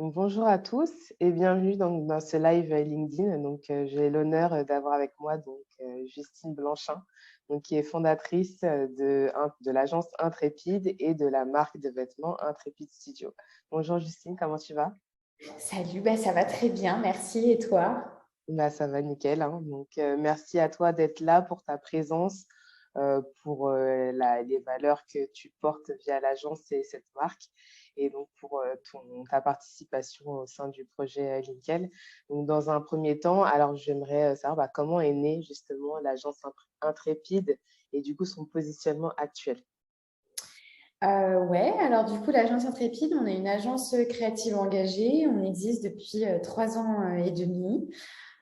Donc, bonjour à tous et bienvenue dans ce live LinkedIn. J'ai l'honneur d'avoir avec moi Justine Blanchin, qui est fondatrice de l'agence Intrépide et de la marque de vêtements Intrépide Studio. Bonjour Justine, comment tu vas? Salut, ça va très bien, merci. Et toi? Bah, ça va nickel, hein. Merci à toi d'être là pour ta présence, pour les valeurs que tu portes via l'agence et cette marque, et donc pour ta participation au sein du projet Linkel. Donc, dans un premier temps, alors j'aimerais savoir comment est née justement l'agence Intrépide et du coup son positionnement actuel. Ouais, alors du coup, l'agence Intrépide, on est une agence créative engagée. On existe depuis 3 ans et demi.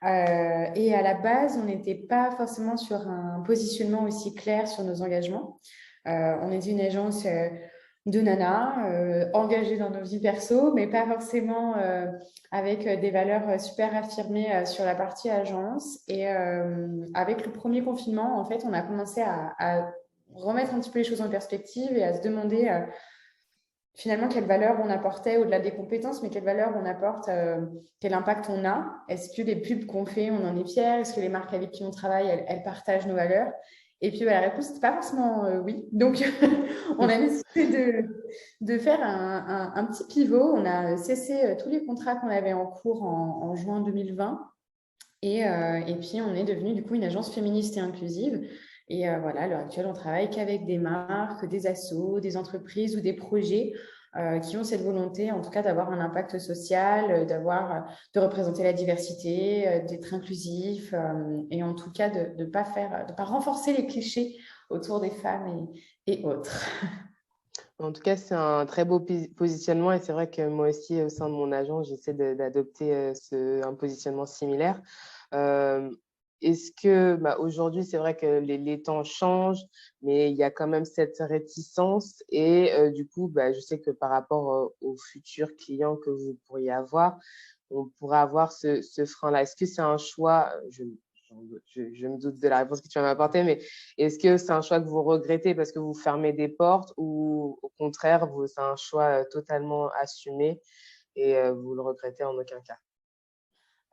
Et à la base, on n'était pas forcément sur un positionnement aussi clair sur nos engagements. On est une agence de nanas engagée dans nos vies perso, mais pas forcément avec des valeurs super affirmées sur la partie agence. Et avec le premier confinement, en fait, on a commencé à remettre un petit peu les choses en perspective et à se demander finalement quelle valeur on apportait au-delà des compétences, mais quelle valeur on apporte, quel impact on a. Est-ce que les pubs qu'on fait, on en est fiers? Est-ce que les marques avec qui on travaille, elles partagent nos valeurs? Et puis la réponse, c'était pas forcément oui. Donc, on a décidé de faire un petit pivot. On a cessé tous les contrats qu'on avait en cours en juin 2020. Et puis, on est devenu du coup une agence féministe et inclusive. Et voilà, à l'heure actuelle, on travaille qu'avec des marques, des assos, des entreprises ou des projets qui ont cette volonté, en tout cas, d'avoir un impact social, de représenter la diversité, d'être inclusif, et en tout cas de pas renforcer les clichés autour des femmes et autres. En tout cas, c'est un très beau positionnement et c'est vrai que moi aussi, au sein de mon agence, j'essaie d'adopter un positionnement similaire. Euh, Est-ce que aujourd'hui, c'est vrai que les temps changent, mais il y a quand même cette réticence et du coup, je sais que par rapport aux futurs clients que vous pourriez avoir, on pourrait avoir ce frein-là. Est-ce que c'est un choix, je me doute de la réponse que tu vas m'apporter, mais est-ce que c'est un choix que vous regrettez parce que vous fermez des portes ou au contraire, c'est un choix totalement assumé et vous le regrettez en aucun cas?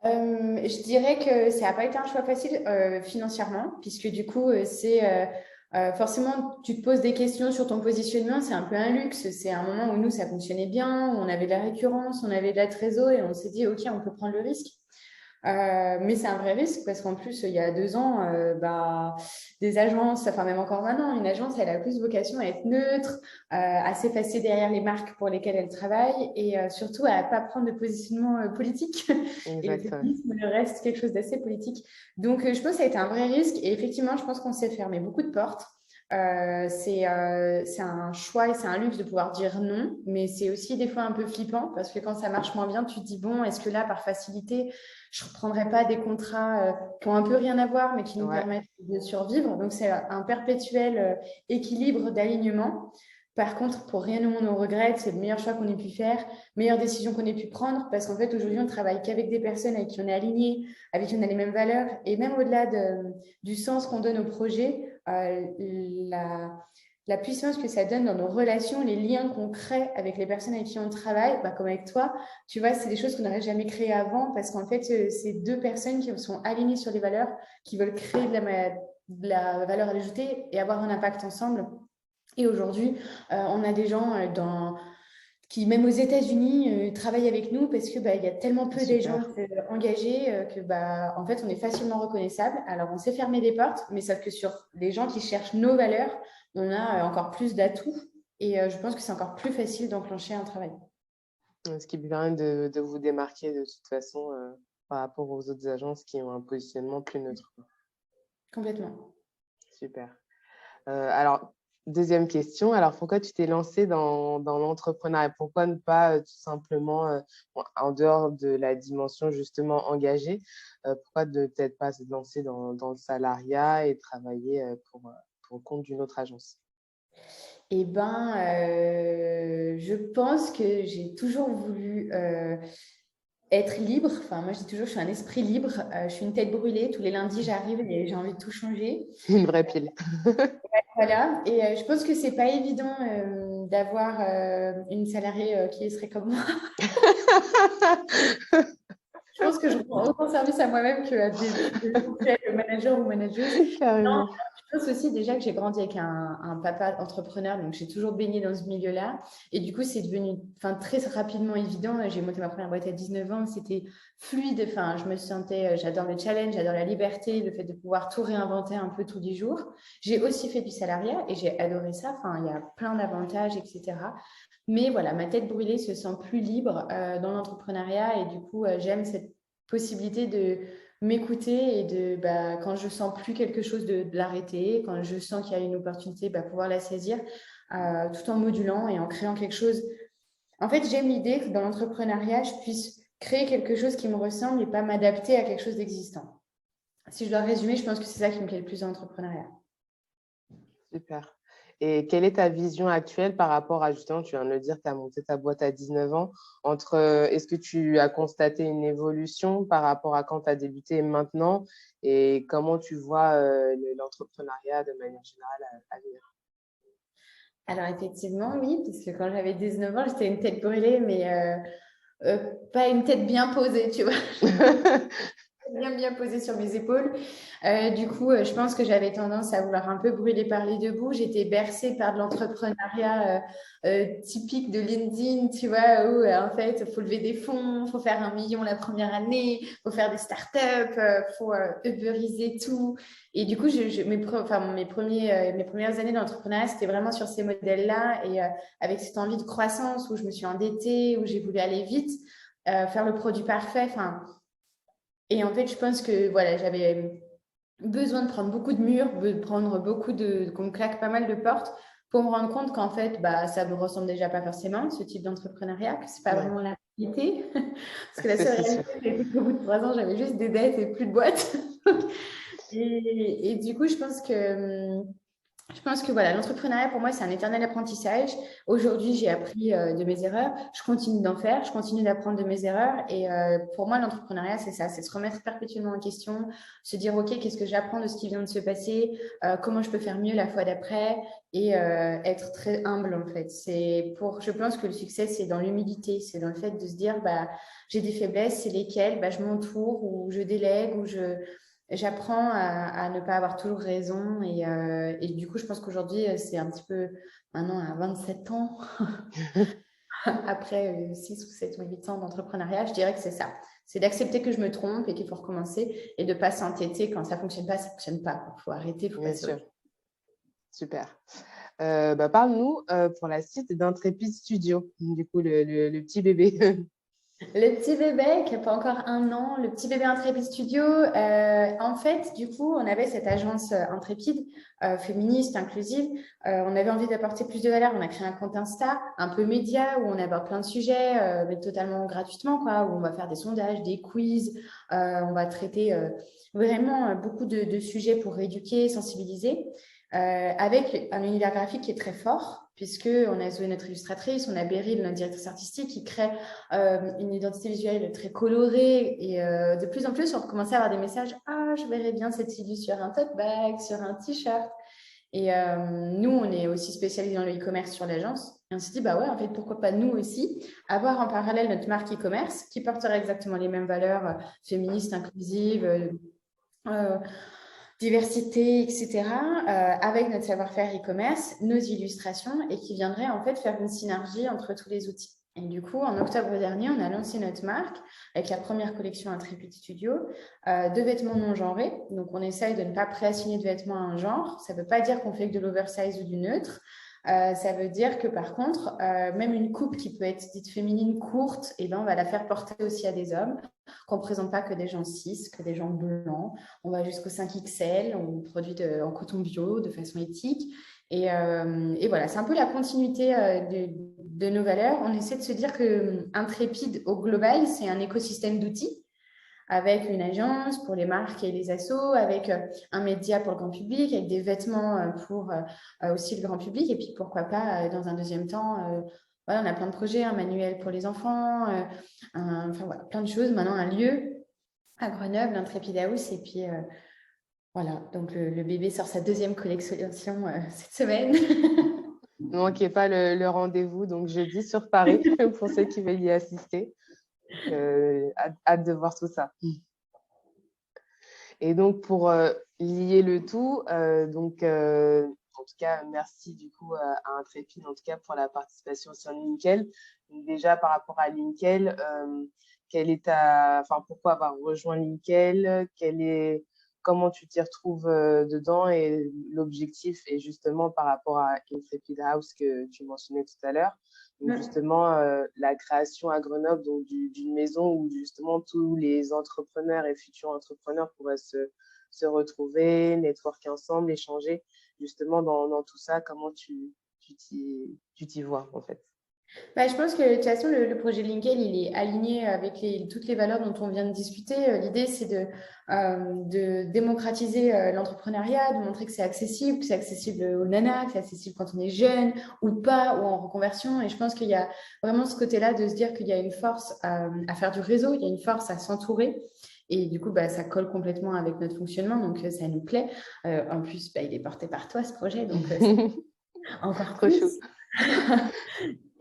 Je dirais que ça n'a pas été un choix facile financièrement, puisque du coup, forcément, tu te poses des questions sur ton positionnement, c'est un peu un luxe. C'est un moment où nous, ça fonctionnait bien, où on avait de la récurrence, on avait de la trésor et on s'est dit, OK, on peut prendre le risque. Mais c'est un vrai risque parce qu'en plus, il y a 2 ans, des agences, enfin même encore maintenant, une agence, elle a plus vocation à être neutre, à s'effacer derrière les marques pour lesquelles elle travaille et surtout à ne pas prendre de positionnement politique. Et le Exactement. féminisme reste quelque chose d'assez politique. Donc, je pense que ça a été un vrai risque et effectivement, je pense qu'on s'est fermé beaucoup de portes. C'est un choix et c'est un luxe de pouvoir dire non, mais c'est aussi des fois un peu flippant parce que quand ça marche moins bien, tu te dis, bon, est-ce que là, par facilité, je ne reprendrai pas des contrats qui ont un peu rien à voir, mais qui nous Ouais. permettent de survivre. Donc, c'est un perpétuel équilibre d'alignement. Par contre, pour rien au monde, on regrette. C'est le meilleur choix qu'on ait pu faire, meilleure décision qu'on ait pu prendre, parce qu'en fait, aujourd'hui, on travaille qu'avec des personnes avec qui on est aligné, avec qui on a les mêmes valeurs. Et même au-delà du sens qu'on donne au projet, la puissance que ça donne dans nos relations, les liens qu'on crée avec les personnes avec qui on travaille, comme avec toi, tu vois, c'est des choses qu'on n'aurait jamais créées avant parce qu'en fait, c'est deux personnes qui sont alignées sur les valeurs, qui veulent créer de la valeur ajoutée et avoir un impact ensemble. Et aujourd'hui, on a des gens qui, même aux États-Unis, travaillent avec nous parce que il y a tellement C'est peu super. d'agences engagées que en fait, on est facilement reconnaissable. Alors, on s'est fermé des portes, mais sauf que sur les gens qui cherchent nos valeurs, on a encore plus d'atouts et je pense que c'est encore plus facile d'enclencher un travail. Ce qui permet de vous démarquer de toute façon par rapport aux autres agences qui ont un positionnement plus neutre. Complètement. Super. Alors, deuxième question. Alors, pourquoi tu t'es lancée dans l'entrepreneuriat? Pourquoi ne pas tout simplement, en dehors de la dimension justement engagée, pourquoi ne peut-être pas se lancer dans le salariat et travailler pour le compte d'une autre agence? Je pense que j'ai toujours voulu être libre. Enfin, moi, je dis toujours, je suis un esprit libre. Je suis une tête brûlée. Tous les lundis, j'arrive et j'ai envie de tout changer. Une vraie pile. Voilà. Et je pense que c'est pas évident. d'avoir une salariée qui serait comme moi. Je pense que je rends autant service à moi-même qu'à des managers ou manageuses. Non, Carrément. je pense aussi déjà que j'ai grandi avec un papa entrepreneur, donc j'ai toujours baigné dans ce milieu-là. Et du coup, c'est devenu très rapidement évident. J'ai monté ma première boîte à 19 ans, c'était fluide. Enfin, je me sentais, j'adore le challenge, j'adore la liberté, le fait de pouvoir tout réinventer un peu tous les jours. J'ai aussi fait du salariat et j'ai adoré ça. Enfin, il y a plein d'avantages, etc. Mais voilà, ma tête brûlée se sent plus libre dans l'entrepreneuriat et du coup, j'aime cette possibilité de m'écouter et quand je sens plus quelque chose, de l'arrêter, quand je sens qu'il y a une opportunité, pouvoir la saisir tout en modulant et en créant quelque chose. En fait, j'aime l'idée que dans l'entrepreneuriat, je puisse créer quelque chose qui me ressemble et pas m'adapter à quelque chose d'existant. Si je dois résumer, je pense que c'est ça qui me plaît le plus dans l'entrepreneuriat. Super. Et quelle est ta vision actuelle par rapport à, justement, tu viens de le dire, tu as monté ta boîte à 19 ans, est-ce que tu as constaté une évolution par rapport à quand tu as débuté et maintenant, et comment tu vois l'entrepreneuriat de manière générale à venir? Alors effectivement, oui, puisque quand j'avais 19 ans, j'étais une tête brûlée, mais pas une tête bien posée, tu vois. Bien posée sur mes épaules. Du coup, je pense que j'avais tendance à vouloir un peu brûler par les deux bouts. J'étais bercée par de l'entrepreneuriat typique de LinkedIn, tu vois, où en fait, il faut lever des fonds, il faut faire 1 million la première année, il faut faire des startups, il faut uberiser tout. Et du coup, mes premières années d'entrepreneuriat, c'était vraiment sur ces modèles-là et avec cette envie de croissance où je me suis endettée, où j'ai voulu aller vite, faire le produit parfait. Enfin, et en fait, je pense que voilà, j'avais besoin de prendre beaucoup de murs, de prendre qu'on me claque pas mal de portes pour me rendre compte qu'en fait, ça me ressemble déjà pas forcément, ce type d'entrepreneuriat, que c'est pas Ouais, vraiment la réalité. Parce que la ça seule c'est sûr. réalité, c'est qu'au bout de 3 ans, j'avais juste des dettes et plus de boîte. Et du coup, je pense que voilà, l'entrepreneuriat pour moi, c'est un éternel apprentissage. Aujourd'hui, j'ai appris de mes erreurs. Je continue d'en faire, je continue d'apprendre de mes erreurs. Et pour moi, l'entrepreneuriat, c'est ça, c'est se remettre perpétuellement en question, se dire, OK, qu'est-ce que j'apprends de ce qui vient de se passer, comment je peux faire mieux la fois d'après et être très humble en fait. Je pense que le succès, c'est dans l'humilité, c'est dans le fait de se dire, j'ai des faiblesses, c'est lesquelles, je m'entoure ou je délègue ou j'apprends à ne pas avoir toujours raison et du coup, je pense qu'aujourd'hui, c'est un petit peu maintenant à 27 ans, après 6 ou 7 ou 8 ans d'entrepreneuriat, je dirais que c'est ça. C'est d'accepter que je me trompe et qu'il faut recommencer et de ne pas s'entêter quand ça ne fonctionne pas, ça ne fonctionne pas. Il faut arrêter, il faut Bien passer au sûr. Super. Parle-nous pour la suite d'Intrépide Studio, du coup, le petit bébé. Le petit bébé qui n'a pas encore 1 an, le petit bébé Intrépide Studio, en fait, du coup, on avait cette agence Intrépide, féministe, inclusive. On avait envie d'apporter plus de valeur. On a créé un compte Insta, un peu média, où on aborde plein de sujets, mais totalement gratuitement, quoi, où on va faire des sondages, des quiz, on va traiter vraiment beaucoup de sujets pour éduquer, sensibiliser. Avec un univers graphique qui est très fort, puisqu'on a Zoé, notre illustratrice, on a Beryl, notre directrice artistique, qui crée une identité visuelle très colorée. Et de plus en plus, on recommençait à avoir des messages « Ah, je verrais bien cette illu sur un tote bag, sur un t-shirt ». Et nous, on est aussi spécialisés dans le e-commerce sur l'agence. Et on s'est dit, ouais, en fait, pourquoi pas nous aussi avoir en parallèle notre marque e-commerce qui porterait exactement les mêmes valeurs féministes, inclusives, diversité, etc., avec notre savoir-faire e-commerce, nos illustrations, et qui viendrait en fait faire une synergie entre tous les outils. Et du coup, en octobre dernier, on a lancé notre marque avec la première collection Intrépide Studio de vêtements non genrés. Donc, on essaye de ne pas préassigner de vêtements à un genre. Ça ne veut pas dire qu'on fait que de l'oversize ou du neutre. Ça veut dire que par contre, même une coupe qui peut être dite féminine courte, on va la faire porter aussi à des hommes, qu'on ne présente pas que des gens cis, que des gens blancs. On va jusqu'au 5XL, on produit en coton bio de façon éthique. Et voilà, c'est un peu la continuité de nos valeurs. On essaie de se dire que Intrépide, au global, c'est un écosystème d'outils avec une agence pour les marques et les assos, avec un média pour le grand public, avec des vêtements pour aussi le grand public. Et puis, pourquoi pas, dans un deuxième temps, voilà, on a plein de projets, un manuel pour les enfants, voilà, plein de choses. Maintenant, un lieu à Grenoble, l'Intrépide House. Et puis, voilà, donc le bébé sort sa deuxième collection cette semaine. Ne manquez pas le rendez-vous, donc jeudi sur Paris, pour ceux qui veulent y assister. Hâte de voir tout ça. Et donc, pour lier le tout, en tout cas, merci du coup à Intrépide, en tout cas pour la participation sur Linkel. Donc, déjà, par rapport à Linkel, pourquoi avoir rejoint Linkel? Comment tu t'y retrouves dedans et l'objectif est justement par rapport à Intrépide House que tu mentionnais tout à l'heure. Donc justement, la création à Grenoble d'une maison où justement tous les entrepreneurs et futurs entrepreneurs pourraient se retrouver, networker ensemble, échanger justement dans tout ça. Comment tu t'y vois en fait? Bah, je pense que de toute façon, le projet Linkel, il est aligné avec toutes les valeurs dont on vient de discuter. L'idée, c'est de démocratiser l'entrepreneuriat, de montrer que c'est accessible aux nanas, que c'est accessible quand on est jeune ou pas, ou en reconversion. Et je pense qu'il y a vraiment ce côté-là de se dire qu'il y a une force à faire du réseau, il y a une force à s'entourer. Et du coup, bah, ça colle complètement avec notre fonctionnement, donc ça nous plaît. En plus, bah, il est porté par toi, ce projet, donc encore Trop plus. chaud.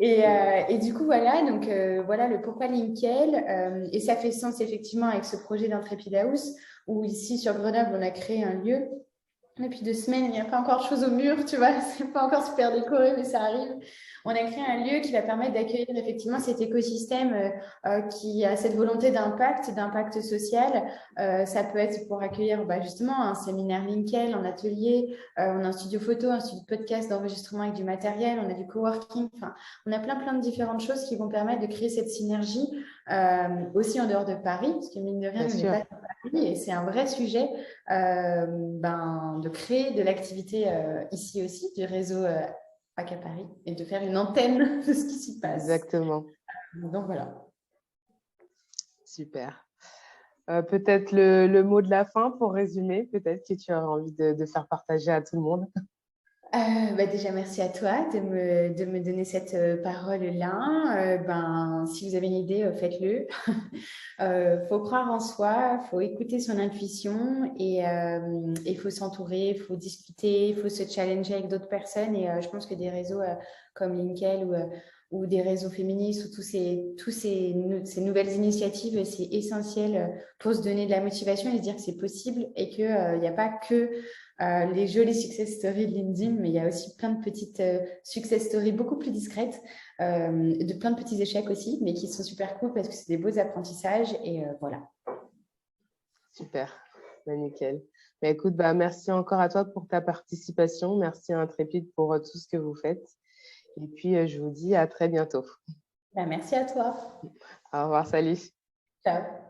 Et du coup, voilà, donc voilà le pourquoi Linkel. Et ça fait sens effectivement avec ce projet d'Intrépide House, où ici sur Grenoble, on a créé un lieu. Depuis 2 semaines, il n'y a pas encore de choses au mur, tu vois, c'est pas encore super décoré, mais ça arrive. On a créé un lieu qui va permettre d'accueillir effectivement cet écosystème qui a cette volonté d'impact social. Ça peut être pour accueillir bah, justement un séminaire Linkel, un atelier, on a un studio photo, un studio de podcast, d'enregistrement avec du matériel, on a du coworking, enfin, on a plein de différentes choses qui vont permettre de créer cette synergie aussi en dehors de Paris, parce que mine de rien, Bien on n'est sûr. pas sur Paris et c'est un vrai sujet de créer de l'activité ici aussi, du réseau pas qu'à Paris, et de faire une antenne de ce qui s'y passe. Exactement. Donc voilà. Super. Peut-être le mot de la fin pour résumer, peut-être que tu as envie de faire partager à tout le monde. Bah déjà, merci à toi de me donner cette parole-là. Si vous avez une idée, faites-le. Faut croire en soi, faut écouter son intuition et il faut s'entourer, il faut discuter, il faut se challenger avec d'autres personnes. Et je pense que des réseaux comme Linkel ou des réseaux féministes ou ces nouvelles initiatives, c'est essentiel pour se donner de la motivation et se dire que c'est possible et qu'il n'y a pas que les jolies success stories de LinkedIn, mais il y a aussi plein de petites success stories beaucoup plus discrètes, de plein de petits échecs aussi, mais qui sont super cool parce que c'est des beaux apprentissages et voilà. Super, bah, nickel. Mais écoute, merci encore à toi pour ta participation. Merci à Intrépide pour tout ce que vous faites. Et puis, je vous dis à très bientôt. Merci à toi. Au revoir, salut. Ciao.